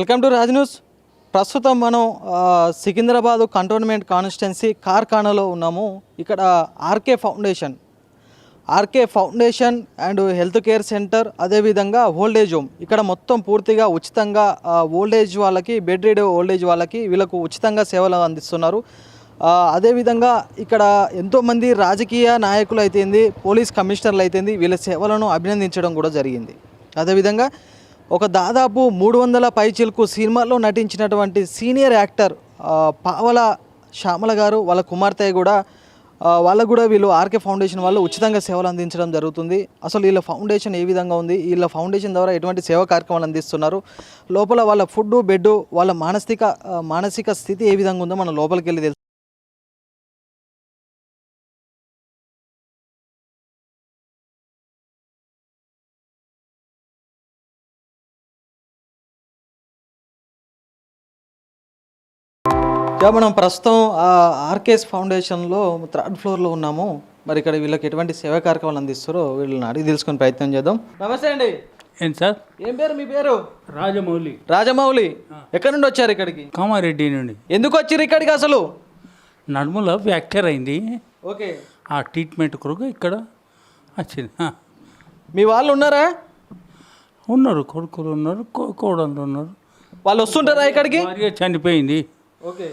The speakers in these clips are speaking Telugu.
Welcome to Raj news. ప్రస్తుతం మనం సికింద్రాబాద్ కంటోన్మెంట్ కాన్స్టిట్యున్సీ కార్ఖానాలో ఉన్నాము. ఇక్కడ RK foundation and health care centre, అదేవిధంగా ఓల్డేజ్ హోమ్. ఇక్కడ మొత్తం పూర్తిగా ఉచితంగా ఓల్డేజ్ వాళ్ళకి, బెడ్ రీడ్ ఓల్డేజ్ వాళ్ళకి వీళ్ళకు ఉచితంగా సేవలు అందిస్తున్నారు. అదేవిధంగా ఇక్కడ ఎంతోమంది రాజకీయ నాయకులు అయితేంది, పోలీస్ కమిషనర్లు అయితేంది వీళ్ళ సేవలను అభినందించడం కూడా జరిగింది. అదేవిధంగా ఒక దాదాపు 300 పైచిలకు సినిమాల్లో నటించినటువంటి సీనియర్ యాక్టర్ పావల శ్యామల గారు, వాళ్ళ కుమార్తె కూడా వాళ్ళకు కూడా వీళ్ళు ఆర్కే ఫౌండేషన్ వాళ్ళు ఉచితంగా సేవలు అందించడం జరుగుతుంది. అసలు వీళ్ళ ఫౌండేషన్ ఏ విధంగా ఉంది, వీళ్ళ ఫౌండేషన్ ద్వారా ఎటువంటి సేవా కార్యక్రమాలు అందిస్తున్నారు, లోపల వాళ్ళ ఫుడ్, బెడ్, వాళ్ళ మానసిక స్థితి ఏ విధంగా ఉందో మనం లోపలికి వెళ్ళి తెలుసు. మనం ప్రస్తుతం ఆర్కేఎస్ ఫౌండేషన్లో 3rd ఫ్లోర్లో ఉన్నాము. మరి ఇక్కడ వీళ్ళకి ఎటువంటి సేవా కార్యక్రమాలు అందిస్తారో వీళ్ళని అడిగి తెలుసుకునే ప్రయత్నం చేద్దాం. నమస్తే అండి. ఏంటి సార్? ఏం పేరు మీ పేరు? రాజమౌళి. రాజమౌళి, ఎక్కడి నుండి వచ్చారు ఇక్కడికి? కామారెడ్డి నుండి. ఎందుకు వచ్చారు ఇక్కడికి అసలు? నడుములో ఫ్రాక్చర్ అయింది. ఓకే. ఆ ట్రీట్మెంట్ కొరకు ఇక్కడ వచ్చింది. మీ వాళ్ళు ఉన్నారా? ఉన్నారు, కొడుకులు ఉన్నారు, కోడళ్ళు ఉన్నారు. వాళ్ళు వస్తుంటారా ఇక్కడికి? భార్య చనిపోయింది. ఓకే.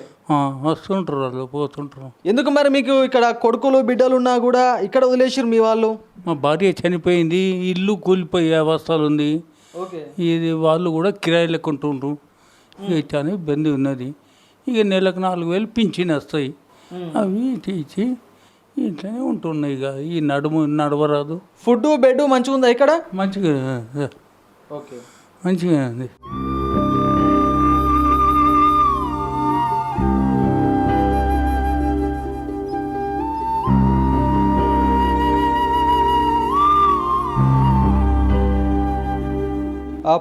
వస్తుంటారు, వాళ్ళు పోతుంటారు. ఎందుకు మరి మీకు ఇక్కడ కొడుకులు బిడ్డలు ఉన్నా కూడా ఇక్కడ వదిలేసారు మీ వాళ్ళు? మా భార్య చనిపోయింది, ఇల్లు కూలిపోయే అవస్థలు ఉంది. ఓకే. ఇది వాళ్ళు కూడా కిరాయిలకు ఉంటుండ్రు. చాలా ఇబ్బంది ఉన్నది. ఇక నెలకు 4,000 పింఛన్ వస్తాయి. అవి తీసి ఇట్లనే ఉంటున్నాయి. ఇక ఈ నడవరాదు. ఫుడ్, బెడ్ మంచిగా ఉందా ఇక్కడ? మంచిగా. ఓకే, మంచిగా ఉంది.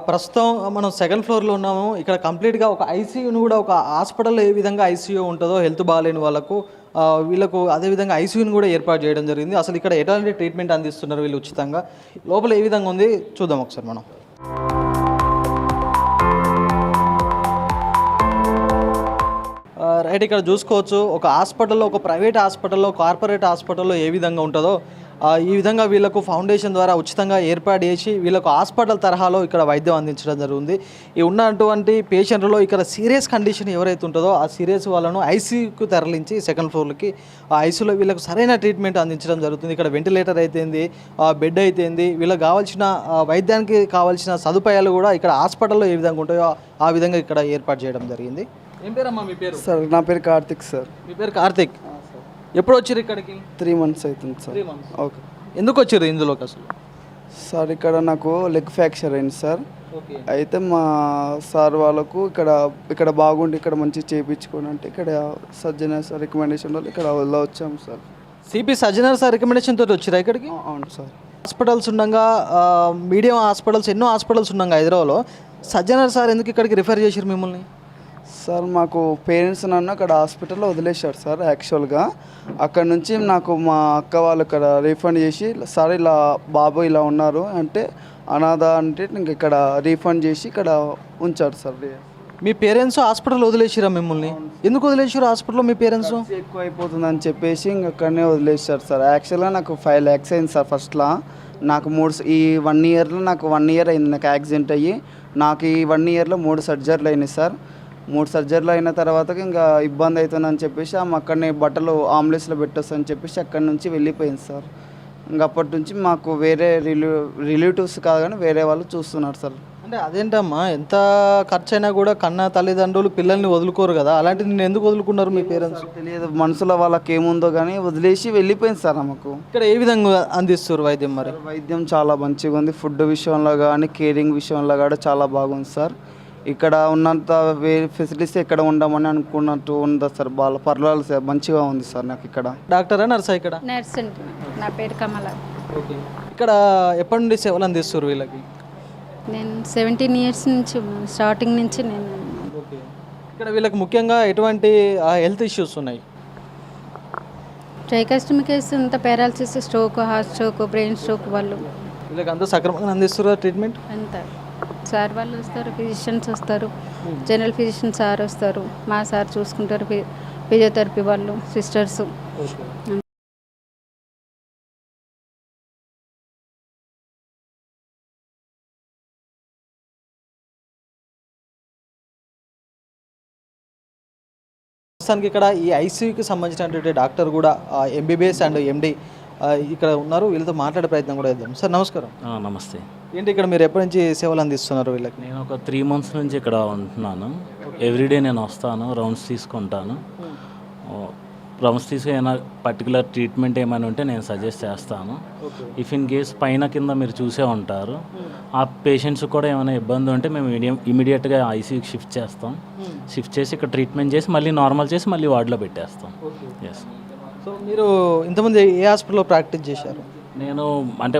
ప్రస్తుతం మనం 2nd ఫ్లోర్లో ఉన్నాము. ఇక్కడ కంప్లీట్గా ఒక ఐసీయూని కూడా, ఒక హాస్పిటల్లో ఏ విధంగా ఐసీయూ ఉంటుందో హెల్త్ బాగాలేని వాళ్ళకు వీళ్ళకు అదేవిధంగా ఐసీయూని కూడా ఏర్పాటు చేయడం జరిగింది. అసలు ఇక్కడ ఎలాంటి ట్రీట్మెంట్ అందిస్తున్నారు వీళ్ళు ఉచితంగా, లోపల ఏ విధంగా ఉంది చూద్దాం ఒకసారి మనం. రైట్, ఇక్కడ చూసుకోవచ్చు ఒక హాస్పిటల్లో, ఒక ప్రైవేట్ హాస్పిటల్లో, కార్పొరేట్ హాస్పిటల్లో ఏ విధంగా ఉంటుందో ఈ విధంగా వీళ్ళకు ఫౌండేషన్ ద్వారా ఉచితంగా ఏర్పాటు చేసి వీళ్ళకు హాస్పిటల్ తరహాలో ఇక్కడ వైద్యం అందించడం జరుగుతుంది. ఈ ఉన్నటువంటి పేషెంట్లో ఇక్కడ సీరియస్ కండిషన్ ఎవరైతే ఉంటుందో ఆ సీరియస్ వాళ్ళను ఐసీయూకి తరలించి 2nd ఫ్లోర్కి ఆ ఐసీయూలో వీళ్ళకు సరైన ట్రీట్మెంట్ అందించడం జరుగుతుంది. ఇక్కడ వెంటిలేటర్ అయితేంది, బెడ్ అయితేంది, వీళ్ళకి కావాల్సిన వైద్యానికి కావాల్సిన సదుపాయాలు కూడా ఇక్కడ హాస్పిటల్లో ఏ విధంగా ఉంటాయో ఆ విధంగా ఇక్కడ ఏర్పాటు చేయడం జరిగింది. ఏం పేరమ్మా మీ పేరు? సార్ నా పేరు కార్తిక్ సార్. మీ పేరు కార్తిక్. ఎప్పుడు వచ్చారు ఇక్కడికి? 3 months అవుతుంది సార్. 3 months. ఓకే. ఎందుకు వచ్చారు ఇందులోకి అసలు? సార్ ఇక్కడ నాకు లెగ్ ఫ్రాక్చర్ అయింది సార్. ఓకే. అయితే మా సార్ వాళ్ళకు ఇక్కడ బాగుండి ఇక్కడ మంచిగా చేయించుకోండి అంటే ఇక్కడ సజ్జనర్ సార్ రికమెండేషన్ వల్ల ఇక్కడ వచ్చాము sir. CP Sajjanar sir recommendation తోటి వచ్చారా ఇక్కడికి? అవును సార్. హాస్పిటల్స్ ఉండగా, మీడియం హాస్పిటల్స్, ఎన్నో హాస్పిటల్స్ ఉండగా హైదరాబాద్లో సజ్జనర్ సార్ ఎందుకు ఇక్కడికి రిఫర్ చేశారు మిమ్మల్ని? సార్ మాకు పేరెంట్స్ నన్ను అక్కడ హాస్పిటల్లో వదిలేశారు సార్. యాక్చువల్గా అక్కడ నుంచి నాకు మా అక్క వాళ్ళు ఇక్కడ రీఫండ్ చేసి, సార్ ఇలా బాబు ఇలా ఉన్నారు అంటే అనాథ అంటే ఇంక ఇక్కడ రీఫండ్ చేసి ఇక్కడ ఉంచారు సార్. మీ పేరెంట్స్ హాస్పిటల్ వదిలేసారా మిమ్మల్ని? ఎందుకు వదిలేసారు హాస్పిటల్లో మీ పేరెంట్స్? ఎక్కువ అయిపోతుంది అని చెప్పేసి ఇంక అక్కడనే వదిలేశారు సార్. యాక్చువల్గా నాకు 5 lakhs అయింది సార్ ఫస్ట్లో. నాకు ఈ 1 yearలో నాకు 1 year అయింది నాకు యాక్సిడెంట్ అయ్యి. నాకు ఈ 1 yearలో 3 సర్జరీలు అయినాయి సార్. 3 సర్జరీలు అయిన తర్వాత ఇంకా ఇబ్బంది అవుతుందని చెప్పేసి ఆమె అక్కడనే బట్టలు ఆంబులెన్స్లో పెట్టొస్తని చెప్పేసి అక్కడి నుంచి వెళ్ళిపోయింది సార్. ఇంకా అప్పటి నుంచి మాకు వేరే రిలేటివ్స్ కాదు కానీ వేరే వాళ్ళు చూస్తున్నారు సార్. అంటే అదేంటమ్మా, ఎంత ఖర్చు అయినా కూడా కన్న తల్లిదండ్రులు పిల్లల్ని వదులుకోరు కదా, అలాంటిది నేను ఎందుకు వదులుకున్నారు మీ పేరెంట్స్? తెలియదు, మనసులో వాళ్ళకి ఏముందో కానీ వదిలేసి వెళ్ళిపోయింది సార్. మాకు ఇక్కడ ఏ విధంగా అందిస్తారు వైద్యం? మరి వైద్యం చాలా మంచిగా ఉంది. ఫుడ్ విషయంలో కానీ, కేరింగ్ విషయంలో కూడా చాలా బాగుంది సార్. ఇక్కడ ఉన్నంత ఫెసిలిటీస్ ఎక్కడ ఉండమని అనుకున్నట్టు ఉందా సార్. బాగా పర్వాలేదు సార్, మంచిగా ఉంది సార్. నాకు ఇక్కడ డాక్టరా నర్సా? ఇక్కడ నర్స్. నా పేరు కమల. ఓకే. ఇక్కడ ఎప్పటి నుండి సేవలు అందిస్తారు వీళ్ళకి? నేను 17 years నుంచి, స్టార్టింగ్ నుంచి నేను. ఓకే. ఇక్కడ వీళ్ళకి ముఖ్యంగా ఎటువంటి హెల్త్ ఇష్యూస్ ఉన్నాయి? ట్రైకాస్టమీ కేసు, అంత paralysis, stroke, heart stroke, brain stroke వాళ్ళు వీళ్ళకి అంతా సక్రమంగా అందిస్తారా ట్రీట్మెంట్? అంతా సార్ వాళ్ళు వస్తారు, ఫిజిషియన్స్ వస్తారు, జనరల్ ఫిజిషియన్ సార్ వస్తారు, మా సార్ చూసుకుంటారు, ఫిజియోథెరపీ వాళ్ళు, సిస్టర్స్. ప్రస్తుతానికి ఇక్కడ ఈ ఐసీయూకి సంబంధించినటువంటి డాక్టర్ కూడా ఎంబీబీఎస్ అండ్ ఎండి ఇక్కడ ఉన్నారు. వీళ్ళతో మాట్లాడే ప్రయత్నం కూడా చేద్దాం. సార్ నమస్కారం. నమస్తే. ఏంటి ఇక్కడ మీరు ఎప్పటి నుంచి సేవలు అందిస్తున్నారు వీళ్ళకి? నేను ఒక 3 months నుంచి ఇక్కడ ఉంటున్నాను. ఎవ్రీడే నేను వస్తాను, రౌండ్స్ తీసుకుంటాను. రౌండ్స్ తీసుకు ఏమైనా పర్టికులర్ ట్రీట్మెంట్ ఏమైనా ఉంటే నేను సజెస్ట్ చేస్తాను. ఇఫ్ ఇన్ కేస్ పైన కింద మీరు చూసే ఉంటారు, ఆ పేషెంట్స్ కూడా ఏమైనా ఇబ్బంది ఉంటే మేము ఇమీడియట్గా ఐసీయూకి షిఫ్ట్ చేస్తాం. షిఫ్ట్ చేసి ఇక్కడ ట్రీట్మెంట్ చేసి మళ్ళీ నార్మల్ చేసి మళ్ళీ వార్డులో పెట్టేస్తాం. ఎస్. సో మీరు ఇంతకుముందు ఏ హాస్పిటల్లో ప్రాక్టీస్ చేశారు? నేను అంటే